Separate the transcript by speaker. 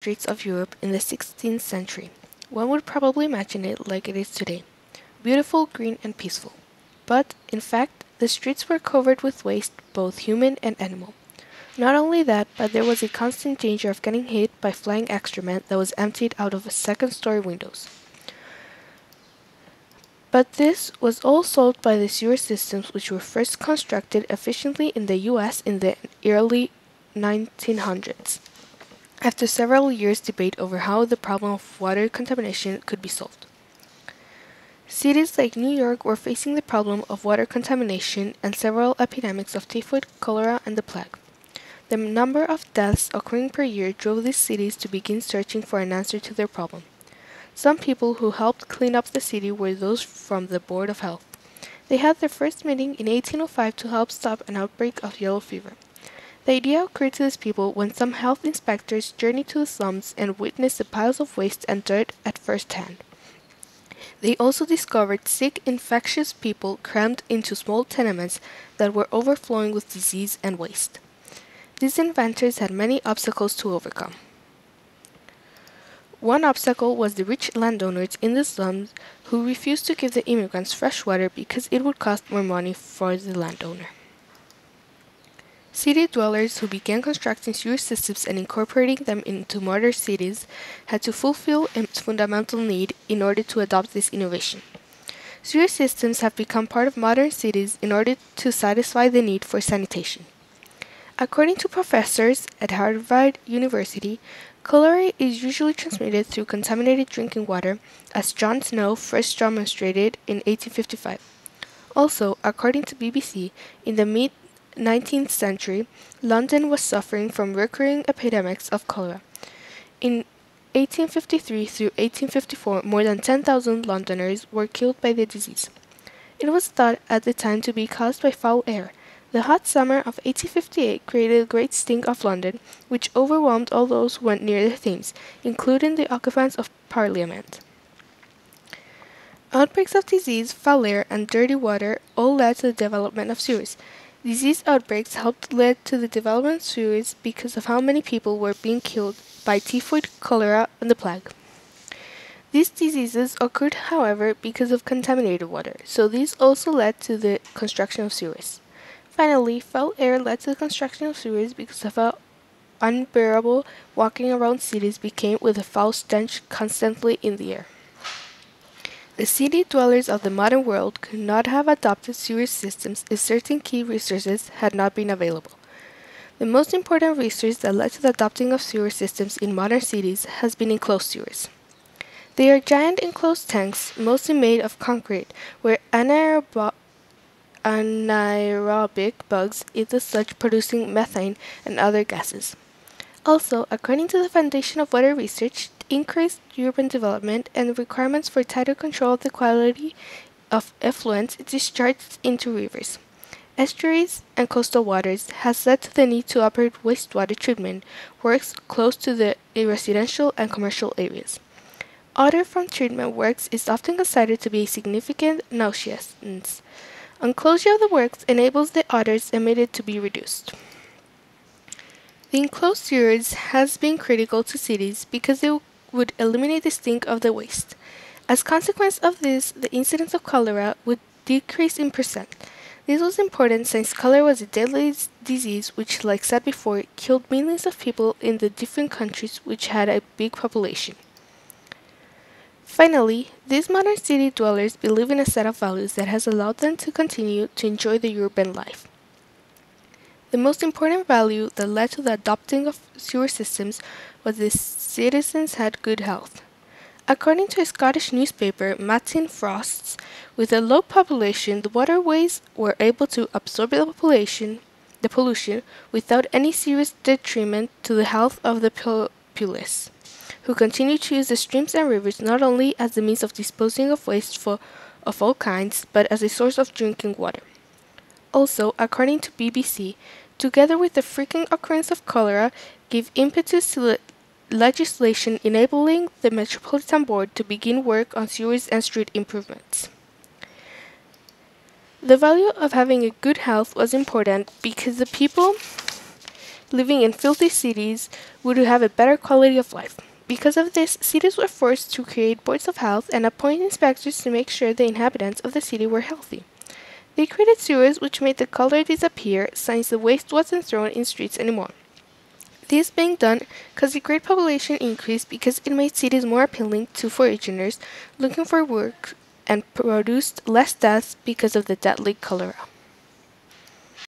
Speaker 1: streets of Europe in the 16th century. One would probably imagine it like it is today, beautiful, green, and peaceful. But, in fact, the streets were covered with waste, both human and animal. Not only that, but there was a constant danger of getting hit by flying excrement that was emptied out of second-story windows. But this was all solved by the sewer systems which were first constructed efficiently in the US in the early 1900s, after several years' debate over how the problem of water contamination could be solved. Cities like New York were facing the problem of water contamination and several epidemics of typhoid, cholera, and the plague. The number of deaths occurring per year drove these cities to begin searching for an answer to their problem. Some people who helped clean up the city were those from the Board of Health. They had their first meeting in 1805 to help stop an outbreak of yellow fever. The idea occurred to these people when some health inspectors journeyed to the slums and witnessed the piles of waste and dirt at first hand. They also discovered sick, infectious people crammed into small tenements that were overflowing with disease and waste. These inventors had many obstacles to overcome. One obstacle was the rich landowners in the slums who refused to give the immigrants fresh water because it would cost more money for the landowner. City dwellers who began constructing sewer systems and incorporating them into modern cities had to fulfill a fundamental need in order to adopt this innovation. Sewer systems have become part of modern cities in order to satisfy the need for sanitation. According to professors at Harvard University, cholera is usually transmitted through contaminated drinking water, as John Snow first demonstrated in 1855. Also, according to BBC, in the mid-19th century, London was suffering from recurring epidemics of cholera. In 1853 through 1854, more than 10,000 Londoners were killed by the disease. It was thought at the time to be caused by foul air. The hot summer of 1858 created a great stink of London, which overwhelmed all those who went near the Thames, including the occupants of Parliament. Outbreaks of disease, foul air, and dirty water all led to the development of sewers. Disease outbreaks helped lead to the development of sewers because of how many people were being killed by typhoid, cholera, and the plague. These diseases occurred, however, because of contaminated water, so these also led to the construction of sewers. Finally, foul air led to the construction of sewers because of how unbearable walking around cities became with a foul stench constantly in the air. The city dwellers of the modern world could not have adopted sewer systems if certain key resources had not been available. The most important resource that led to the adopting of sewer systems in modern cities has been enclosed sewers. They are giant enclosed tanks, mostly made of concrete, where anaerobic bugs eat the sludge, producing methane and other gases. Also, according to the Foundation of Water Research, increased urban development and requirements for tighter control of the quality of effluents discharged into rivers, estuaries, and coastal waters has led to the need to operate wastewater treatment works close to the residential and commercial areas. Odor from treatment works is often considered to be a significant nuisance. Enclosure of the works enables the odors emitted to be reduced. The enclosed sewers has been critical to cities because they would eliminate the stink of the waste. As a consequence of this, the incidence of cholera would decrease in percent. This was important since cholera was a deadly disease which, like said before, killed millions of people in the different countries which had a big population. Finally, these modern city dwellers believe in a set of values that has allowed them to continue to enjoy the urban life. The most important value that led to the adopting of sewer systems was the citizens had good health. According to a Scottish newspaper, Martin Frost's, with a low population, the waterways were able to absorb the pollution without any serious detriment to the health of the populace, who continued to use the streams and rivers not only as the means of disposing of waste of all kinds, but as a source of drinking water. Also, according to BBC, together with the frequent occurrence of cholera, gave impetus to the legislation enabling the Metropolitan Board to begin work on sewers and street improvements. The value of having a good health was important because the people living in filthy cities would have a better quality of life. Because of this, cities were forced to create boards of health and appoint inspectors to make sure the inhabitants of the city were healthy. They created sewers which made the color disappear since the waste wasn't thrown in streets anymore. This being done caused a great population increase because it made cities more appealing to foreigners looking for work and produced less deaths because of the deadly cholera.